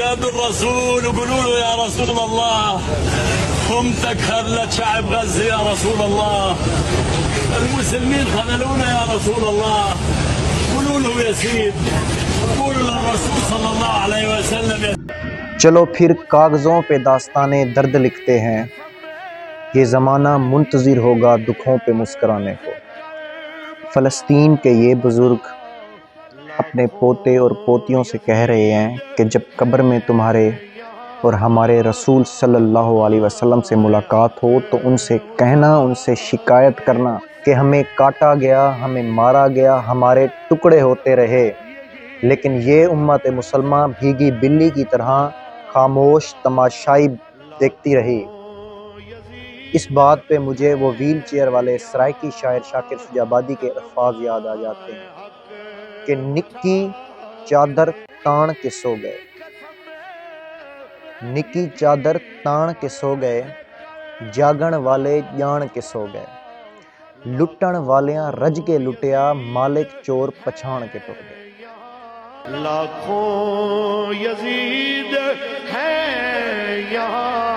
جابوا الرسول وقولوا له يا رسول الله هم تكهر شعب غزة يا رسول الله، المسلمين خذلونا يا رسول الله، قولوا له يزيد، قولوا للرسول صلی اللہ علیہ وسلم. چلو پھر کاغذوں پہ داستانیں درد لکھتے ہیں، یہ زمانہ منتظر ہوگا دکھوں پہ مسکرانے کو. فلسطین کے یہ بزرگ اپنے پوتے اور پوتیوں سے کہہ رہے ہیں کہ جب قبر میں تمہارے اور ہمارے رسول صلی اللہ علیہ وسلم سے ملاقات ہو تو ان سے کہنا، ان سے شکایت کرنا کہ ہمیں کاٹا گیا، ہمیں مارا گیا، ہمارے ٹکڑے ہوتے رہے، لیکن یہ امت مسلمہ بھیگی بلی کی طرح خاموش تماشائی دیکھتی رہی. اس بات پہ مجھے وہ ویل چیئر والے سرائکی شاعر شاکر شجابادی کے الفاظ یاد آ جاتے ہیں کہ نکی چادر تان کے سو گئے، نکی چادر تان کے سو گئے، جاگن والے جان کے سو گئے، لٹن والیاں رج کے لٹیا، مالک چور پچھان کے ٹر گئے. لاکھوں یزید ہیں یہاں